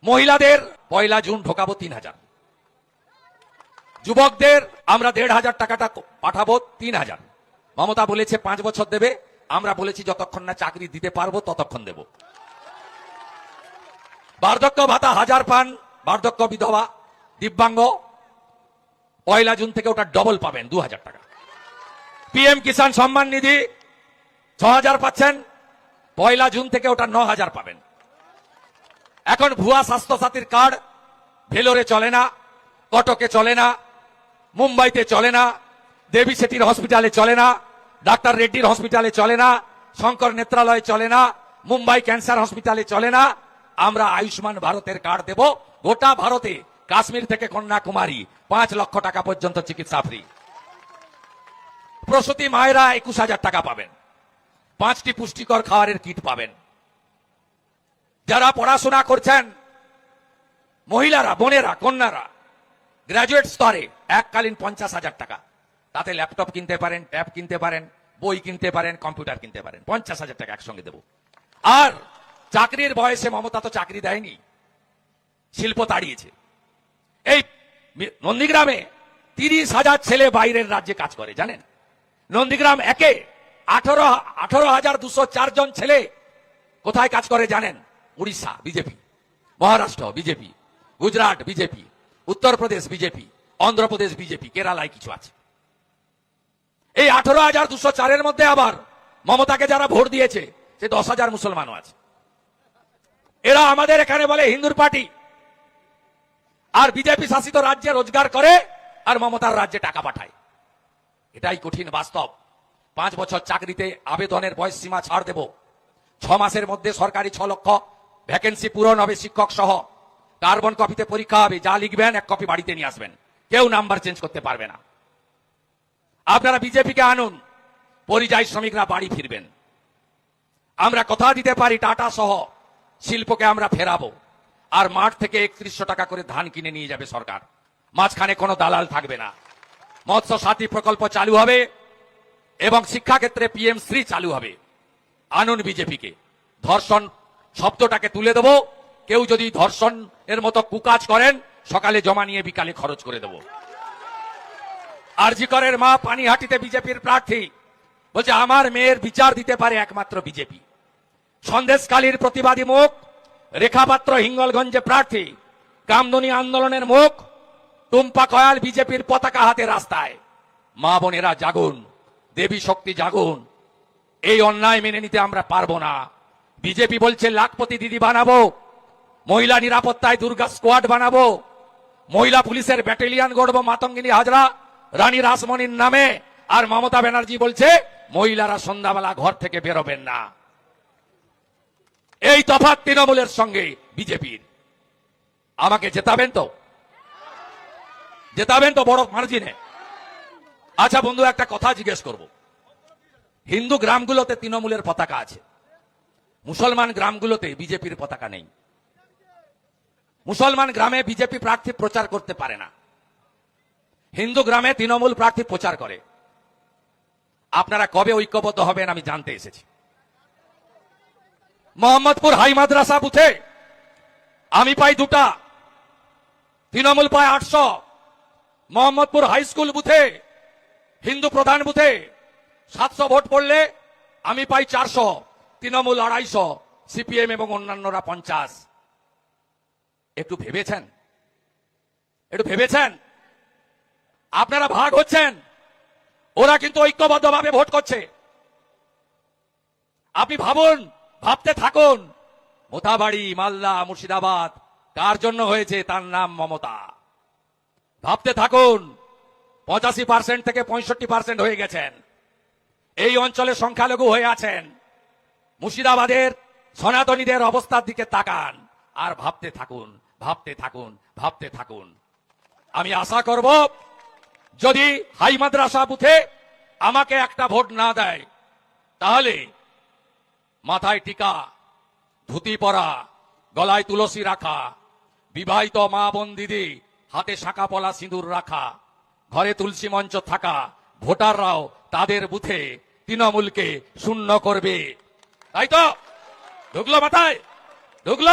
মহিলাদের 1 জুন ঢোকাবো 3000, যুবকদের আমরা 1500 টাকাটা পাঠাবো 3000। মমতা বলেছে 5 বছর দেবে, আমরা বলেছি যতক্ষণ না চাকরি দিতে পারবো ততক্ষণ দেব। বার্ধক্য ভাতা 1000 পান বার্ধক্য বিধবা দিব্যাঙ্গ, 1 জুন থেকে ওটা ডবল পাবেন 2000 টাকা। পিএম কিষাণ সম্মান নিধি 6000 পাচ্ছেন, 1 জুন থেকে ওটা 9000 পাবেন। এখন ভুয়া স্বাস্থ্য সাথীর কার্ড ভেলোরে চলে না, কটকে চলে না, মুম্বাইতে চলে না, দেবী সেটির হসপিটালে চলে না, ডাক্তার রেড্ডির হসপিটালে চলে না, শঙ্কর নেত্রালয়ে চলে না, মুম্বাই ক্যান্সার হসপিটালে চলে না। আমরা আয়ুষ্মান ভারতের কার্ড দেব গোটা ভারতে, কাশ্মীর থেকে কন্যাকুমারী 5 লক্ষ টাকা পর্যন্ত চিকিৎসা ফ্রি। প্রসূতি মায়েরা 21000 টাকা পাবেন, 5টি পুষ্টিকর খাবারের কিট পাবেন। যারা পড়াশোনা করছেন মহিলারা, বোনেরা, কন্যারা গ্রাজুয়েট স্তরে এককালীন 50,000 টাকা, তাতে ল্যাপটপ কিনতে পারেন, ট্যাব কিনতে পারেন, বই কিনতে পারেন, কম্পিউটার কিনতে পারেন। 50,000 টাকা একসঙ্গে দেব। আর চাকরির বয়সে মমতা তো চাকরি দেয়নি, শিল্প তাড়িয়েছে। এই নন্দীগ্রামে 30,000 ছেলে বাইরের রাজ্যে কাজ করে, জানেন? নন্দীগ্রাম একে 18,204 জন ছেলে কোথায় কাজ করে জানেন? Orissa BJP, Maharashtra BJP, Gujarat BJP, Uttar Pradesh BJP, Andhra Pradesh BJP, কেরালায় কিছু আছে। এই 18,204-এর মধ্যে আবার মমতাকে যারা ভোট দিয়েছে সে 10,000 মুসলমানও আছে। এরা আমাদের এখানে বলে হিন্দুর পার্টি, আর বিজেপি শাসিত রাজ্যে রোজগার করে আর মমতার রাজ্যে টাকা পাঠায়। এটাই কঠিন বাস্তব। 5 বছর চাকরিতে আবেদনের বয়স সীমা ছাড় দেব। 6 মাসের মধ্যে সরকারি 6 লক্ষ ভ্যাকেন্সি পূরণ হবে, শিক্ষক সহ। কার্বন কপিতে পরীক্ষা হবে, যা লিখবেন 1 কপি বাড়িতে নিয়ে আসবেন, কেউ নাম্বার চেঞ্জ করতে পারবে না। আপনারা বিজেপিকে আনুন, পরিযায়ী শ্রমিকরা বাড়ি ফিরবেন। আমরা কথা দিতে পারি টাটা সহ শিল্পকে আমরা ফেরাবো, আর মাঠ থেকে 3100 টাকা করে ধান কিনে নিয়ে যাবে সরকার, মাঝখানে কোনো দালাল থাকবে না। মৎস্য সাথী প্রকল্প চালু হবে এবং শিক্ষাক্ষেত্রে পিএম শ্রী চালু হবে। আনুন বিজেপিকে। ধর্ষণ শব্দটাকে তুলে দেব। কেউ যদি ধর্ষণ এর মতো কুকাজ করেন, সকালে জমা নিয়ে বিকালে খরচ করে দেব। আরজি করের মা পানিহাটিতে বিজেপির প্রার্থী বলছে আমার মেয়ের বিচার দিতে পারে একমাত্র বিজেপি। সন্দেশখালীর প্রতিবাদী মুখ রেখা পাত্র হিঙ্গলগঞ্জে প্রার্থী। কামদুনি আন্দোলনের মুখ টুম্পা কয়াল বিজেপির পতাকা হাতে রাস্তায়। মা বোনেরা জাগুন, দেবী শক্তি জাগুন। এই অন্যায় মেনে নিতে আমরা পারবো না। বিজেপি বলছে লাখপতি দিদি বানাবো, মহিলা নিরাপত্তায় দুর্গা স্কোয়াড বানাবো, মহিলা পুলিশের ব্যাটালিয়ন গড়বো মাতঙ্গিনী হাজরা, রানী রাসমণির নামে। আর মমতা ব্যানার্জি বলছে মহিলারা সন্ধ্যাবেলা ঘর থেকে বেরোবেন না। এই তফাৎ তৃণমূলের সঙ্গে বিজেপির। আমাকে জেতাবেন তো? জেতাবেন তো বড় মার্জিনে? আচ্ছা বন্ধু, একটা কথা জিজ্ঞেস করব। হিন্দু গ্রামগুলোতে তৃণমূলের পতাকা আছে, মুসলমান গ্রামগুলোতে বিজেপির পতাকা নেই। মুসলমান গ্রামে বিজেপি প্রার্থী প্রচার করতে পারে না, হিন্দু গ্রামে তৃণমূল প্রার্থী প্রচার করে। আপনারা কবে ঐক্যবদ্ধ হবেন আমি জানতে এসেছি। মোহাম্মদপুর হাই মাদ্রাসা বুথে আমি পাই 2টা, তৃণমূল পায় 800। মোহাম্মদপুর হাই স্কুল বুথে, হিন্দু প্রধান বুথে 700 ভোট পড়লে আমি পাই 400, তৃণমূল 250, সিপিএম এবং অন্যান্যরা 50। একটু ভেবেছেন? একটু ভেবেছেন? আপনারা ভাগ হচ্ছেন, ওরা কিন্তু ঐক্যবদ্ধভাবে ভোট করছে। আপনি ভাবুন, ভাবতে থাকুন। মোথাবাড়ি, মালদা, মুর্শিদাবাদ কার জন্য হয়েছে? তার নাম মমতা। ভাবতে থাকুন। 85% থেকে 65% হয়ে গেছেন। এই অঞ্চলে সংখ্যালঘু হয়ে আছেন। মুর্শিদাবাদের সনাতনীদের অবস্থার দিকে তাকান আর ভাবতে থাকুন, ভাবতে থাকুন, ভাবতে থাকুন। আমি আশা করব যদি হাই মাদ্রাসা বুথে আমাকে একটা ভোট না দেয়, তাহলে মাথায় টিকা, ধুতি পরা, গলায় তুলসী রাখা, বিবাহিত মা বোন দিদি হাতে শাঁখা পলা সিঁদুর রাখা, ঘরে তুলসী মঞ্চ থাকা ভোটাররাও তাদের বুথে তৃণমূলকে শূন্য করবে। তাই তো? ঢুকলো মাথায়? ঢুকলো?